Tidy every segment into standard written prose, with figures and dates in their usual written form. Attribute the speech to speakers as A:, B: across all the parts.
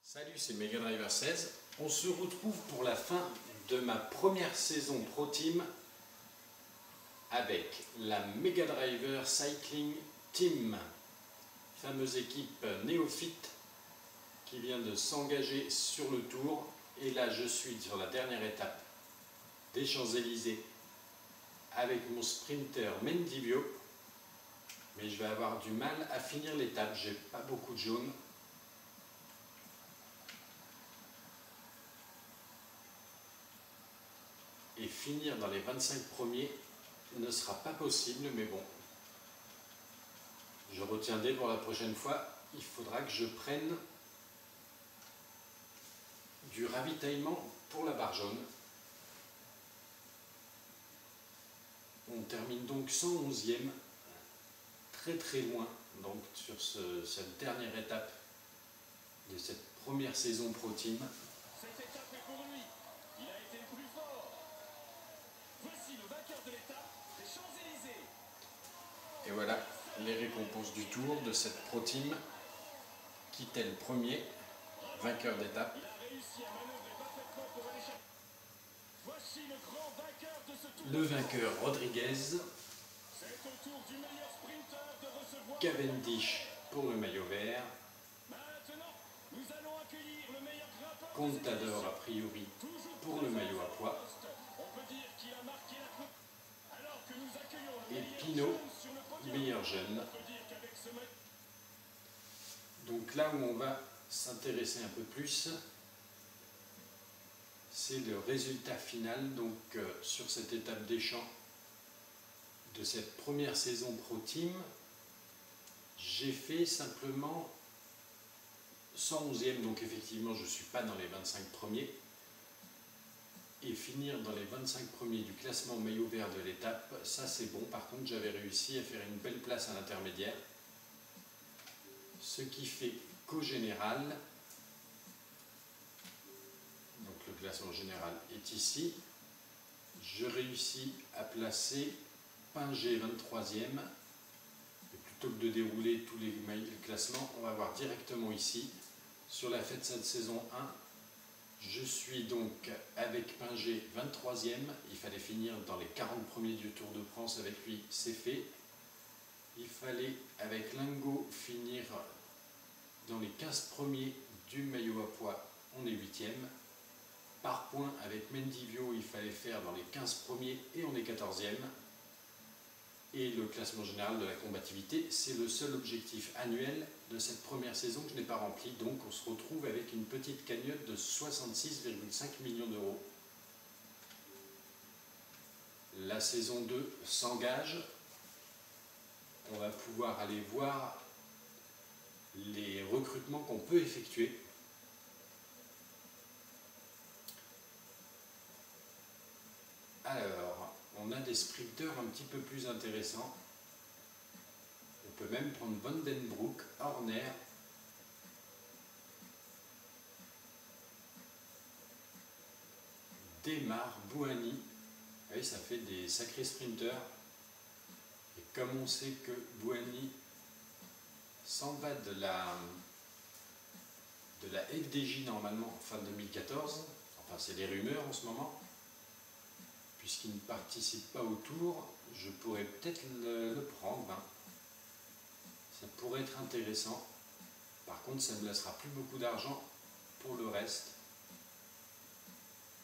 A: Salut, c'est Mega Driver 16. On se retrouve pour la fin de ma première saison Pro Team avec la Mega Driver Cycling Team, fameuse équipe néophyte qui vient de s'engager sur le tour. Et là, je suis sur la dernière étape des Champs-Élysées avec mon sprinter Mendivio. Mais je vais avoir du mal à finir l'étape, j'ai pas beaucoup de jaune. Et finir dans les 25 premiers ne sera pas possible, mais bon, je retiendrai pour la prochaine fois. Il faudra que je prenne du ravitaillement pour la barre jaune. On termine donc 111e, très loin, donc sur cette dernière étape de cette première saison Pro Team.
B: Cette étape est pour lui, il a été le plus fort. Voici le vainqueur de l'étape des Champs-Élysées.
A: Et voilà les récompenses du tour de cette Pro Team. Kittel premier, vainqueur d'étape.
B: Il a réussi à manœuvrer parfaitement pour aller chercher. Voici le grand vainqueur de ce tour.
A: Le vainqueur Rodriguez,
B: C'est au tour du meilleur sprinter de recevoir.
A: Cavendish pour le maillot vert,
B: Maintenant, nous allons accueillir le meilleur grimpeur.
A: Contador a priori pour le maillot à pois,
B: On peut dire qu'il a marqué la coupe. Alors que nous accueillons le
A: et
B: meilleur
A: Pinot,
B: jeune sur le podium.
A: meilleur jeune.
B: On peut dire qu'avec ce match.
A: Donc là où on va s'intéresser un peu plus, c'est le résultat final. Donc sur cette étape des champs de cette première saison Pro Team, j'ai fait simplement 111e, donc effectivement je ne suis pas dans les 25 premiers. Et finir dans les 25 premiers du classement maillot vert de l'étape, ça c'est bon. Par contre, j'avais réussi à faire une belle place à l'intermédiaire. Ce qui fait qu'au général, donc le classement général est ici, je réussis à placer Pinger 23e. Et plutôt que de dérouler tous les classements, on va voir directement ici, sur la fête de cette saison 1. Je suis donc avec Pinger 23e, il fallait finir dans les 40 premiers du Tour de France avec lui, c'est fait. Il fallait avec Lingo finir dans les 15 premiers du maillot à pois, on est 8e. Par point avec Mendivio, il fallait faire dans les 15 premiers et on est 14e. Et le classement général de la combativité, c'est le seul objectif annuel de cette première saison que je n'ai pas rempli. Donc on se retrouve avec une petite cagnotte de 66,5 millions d'euros. La saison 2 s'engage. On va pouvoir aller voir les recrutements qu'on peut effectuer. Alors, on a des sprinteurs un petit peu plus intéressants. On peut même prendre Vandenbroek, Horner, Demar, Bouhanni. Oui, ça fait des sacrés sprinteurs. Et comme on sait que Bouhanni s'en va de la FDJ normalement en fin 2014, enfin c'est les rumeurs en ce moment, puisqu'il ne participe pas au tour, je pourrais peut-être le prendre. Hein. Ça pourrait être intéressant. Par contre, ça ne me laissera plus beaucoup d'argent pour le reste.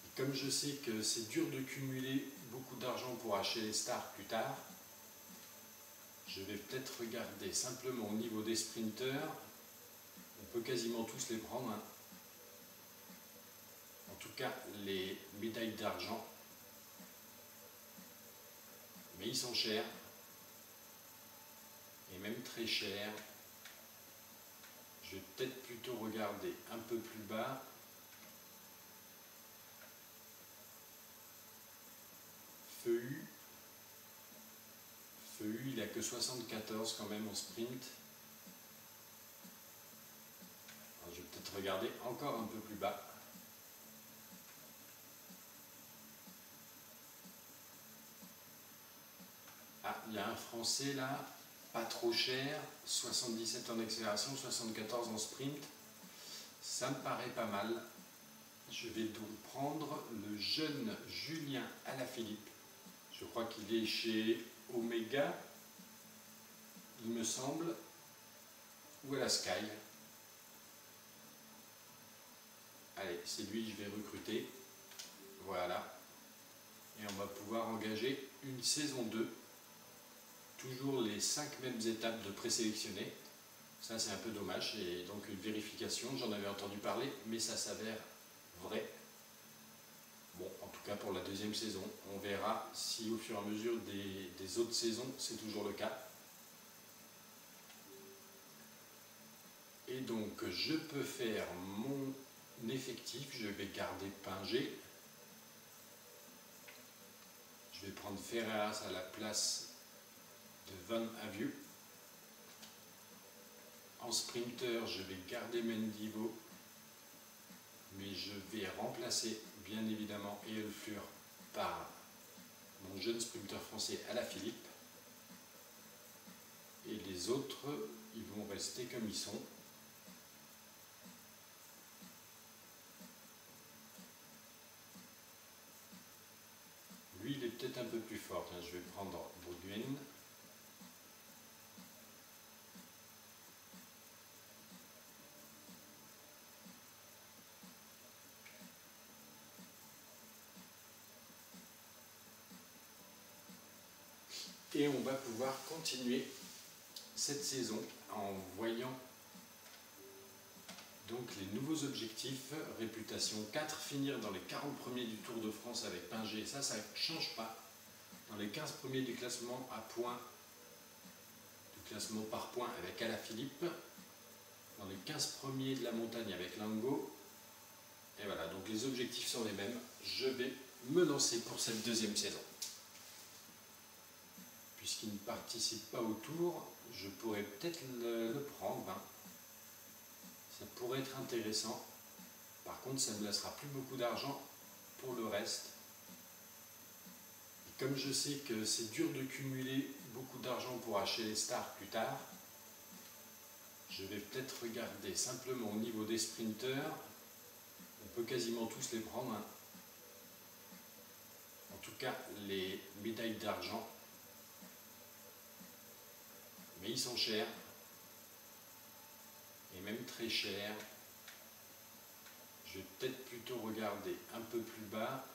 A: Et comme je sais que c'est dur de cumuler beaucoup d'argent pour acheter les stars plus tard, je vais peut-être regarder simplement au niveau des sprinteurs. On peut quasiment tous les prendre. Hein. En tout cas, les médailles d'argent. Mais ils sont chers, et même très chers. Je vais peut-être plutôt regarder un peu plus bas. Feu, il n'a que 74 quand même en sprint. Alors, je vais peut-être regarder encore un peu plus bas. Ah, il y a un Français là, pas trop cher, 77 en accélération, 74 en sprint. Ça me paraît pas mal. Je vais donc prendre le jeune Julien Alaphilippe. Je crois qu'il est chez Omega, il me semble, ou à la Sky. Allez, c'est lui que je vais recruter. Voilà. Et on va pouvoir engager une saison 2. Toujours les 5 mêmes étapes de présélectionner. Ça, c'est un peu dommage. Et donc une vérification, j'en avais entendu parler, mais ça s'avère vrai. Bon, en tout cas pour la deuxième saison. On verra si au fur et à mesure des autres saisons, c'est toujours le cas. Et donc, je peux faire mon effectif. Je vais garder Pinger. Je vais prendre Ferreras à la place de Van Avieu. En sprinter, je vais garder Mendivo, mais je vais remplacer bien évidemment Eulfur par mon jeune sprinter français Alaphilippe. Et les autres, ils vont rester comme ils sont. Lui, il est peut-être un peu plus fort. Je vais prendre Baudouin. Et on va pouvoir continuer cette saison en voyant donc les nouveaux objectifs. Réputation 4, finir dans les 40 premiers du Tour de France avec Pinger. Ça ne change pas. Dans les 15 premiers du classement à points, du classement par points avec Alaphilippe. Dans les 15 premiers de la montagne avec Lango. Et voilà, donc les objectifs sont les mêmes. Je vais me lancer pour cette deuxième saison. Puisqu'il ne participe pas au tour, je pourrais peut-être le prendre. Ça pourrait être intéressant. Par contre, ça ne me laissera plus beaucoup d'argent pour le reste. Et comme je sais que c'est dur de cumuler beaucoup d'argent pour acheter les stars plus tard, je vais peut-être regarder simplement au niveau des sprinters. On peut quasiment tous les prendre. En tout cas, les médailles d'argent. Mais ils sont chers, et même très chers. Je vais peut-être plutôt regarder un peu plus bas.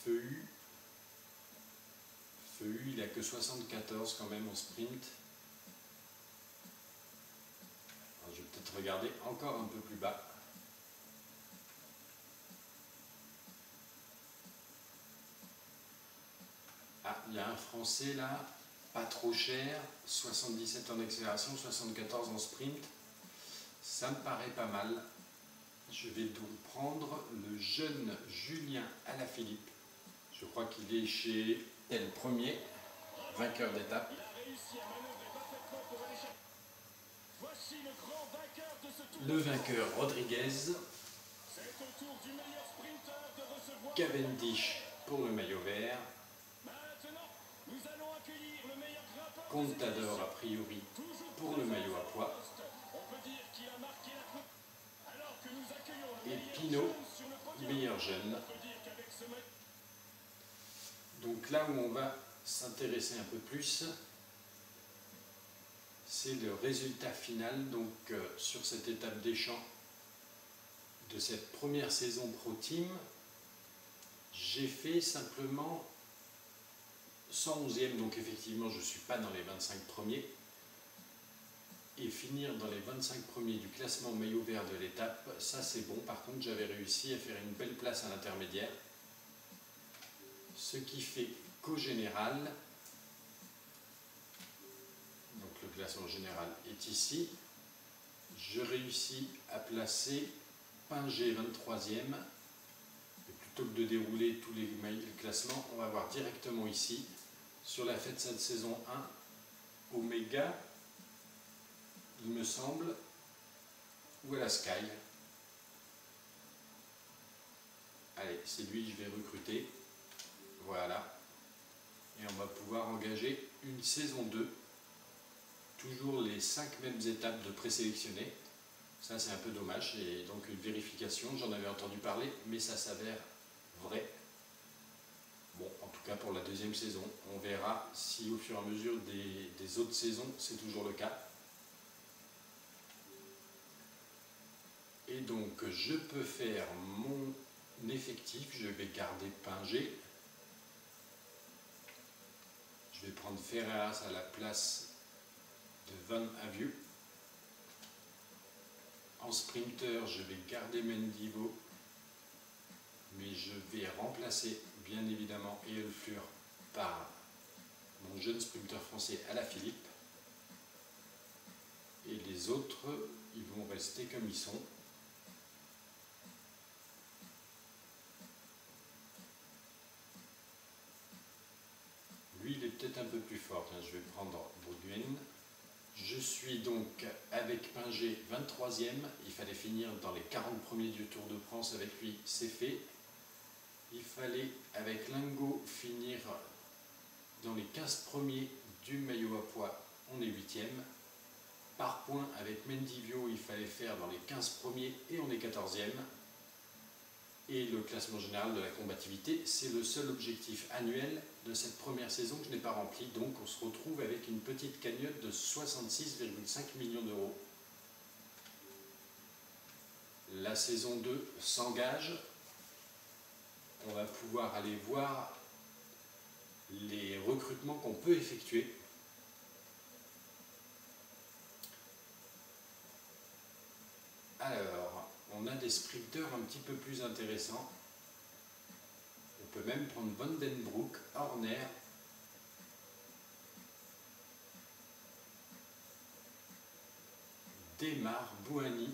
A: Feu, il n'a que 74 quand même en sprint. Alors, je vais peut-être regarder encore un peu plus bas. Ah, il y a un Français là, pas trop cher, 77 en accélération, 74 en sprint. Ça me paraît pas mal. Je vais donc prendre le jeune Julien Alaphilippe. Je crois qu'il est chez El Premier, vainqueur d'étape. Le vainqueur Rodriguez. Cavendish pour le maillot vert. Contador a priori pour le maillot à pois. Et Pinot, meilleur jeune. Donc là où on va s'intéresser un peu plus, c'est le résultat final. Donc sur cette étape des champs de cette première saison Pro Team, j'ai fait simplement 111e, donc effectivement je ne suis pas dans les 25 premiers. Et finir dans les 25 premiers du classement maillot vert de l'étape, ça c'est bon. Par contre, j'avais réussi à faire une belle place à l'intermédiaire. Ce qui fait qu'au général, donc le classement général est ici, je réussis à placer Pinger 23e. Et plutôt que de dérouler tous les classements, on va voir directement ici, sur la fête de cette saison 1, Omega, il me semble, ou à la Sky. Allez, c'est lui que je vais recruter. Voilà. Et on va pouvoir engager une saison 2. toujours les 5 mêmes étapes de présélectionner. Ça c'est un peu dommage, et donc une vérification, j'en avais entendu parler, mais ça s'avère vrai. Bon, en tout cas pour la deuxième saison, on verra si au fur et à mesure des autres saisons c'est toujours le cas. Et donc je peux faire mon effectif, je vais garder Pinger. Je vais prendre Ferreras à la place de Van Avieu. En sprinter, je vais garder Mendivo, mais je vais remplacer bien évidemment Eulfur par mon jeune sprinter français Alaphilippe. Et les autres, ils vont rester comme ils sont. Lui, il est peut-être un peu plus fort. Tiens, je vais prendre Baudouin. Je suis donc avec Pinger 23e. Il fallait finir dans les 40 premiers du Tour de France avec lui, c'est fait. Il fallait avec Lingo finir dans les 15 premiers du maillot à pois. On est 8e. Par point avec Mendivio, il fallait faire dans les 15 premiers et on est 14e. Et le classement général de la combativité, c'est le seul objectif annuel de cette première saison que je n'ai pas rempli. Donc on se retrouve avec une petite cagnotte de 66,5 millions d'euros. La saison 2 s'engage. On va pouvoir aller voir les recrutements qu'on peut effectuer. Alors, on a des sprinteurs un petit peu plus intéressants. On peut même prendre Van den Broek, Horner, Démar, Bouhanni.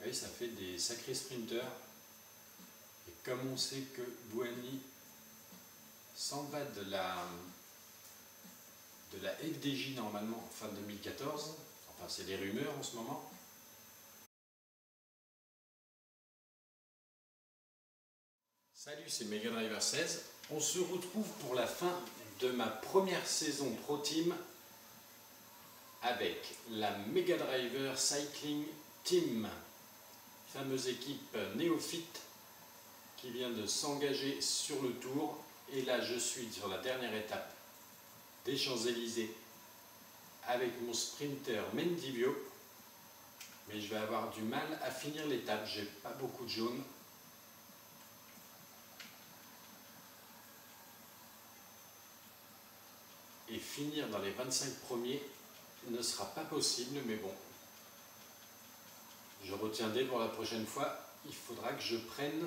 A: Oui, ça fait des sacrés sprinteurs. Et comme on sait que Bouhanni s'en va de la FDJ normalement fin 2014, enfin c'est des rumeurs en ce moment. Salut, c'est Mega Driver 16. On se retrouve pour la fin de ma première saison Pro Team avec la Mega Driver Cycling Team, fameuse équipe néophyte qui vient de s'engager sur le Tour. Et là, je suis sur la dernière étape des Champs-Élysées avec mon sprinter Mendivio. Mais je vais avoir du mal à finir l'étape, j'ai pas beaucoup de jaune. Et finir dans les 25 premiers ne sera pas possible, mais bon, je retiendrai pour la prochaine fois. Il faudra que je prenne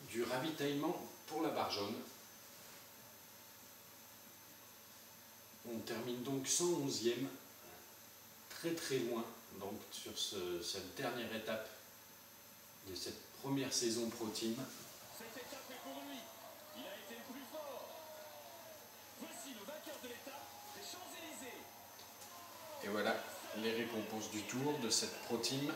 A: du ravitaillement pour la barre jaune. On termine donc 111e, très très loin donc sur cette dernière étape de cette première saison Pro Team.
B: Cette étape est pour lui. Il a été le plus fort. Voici le vainqueur de l'étape des Champs-Élysées.
A: Et voilà les récompenses du Tour de cette Pro Team.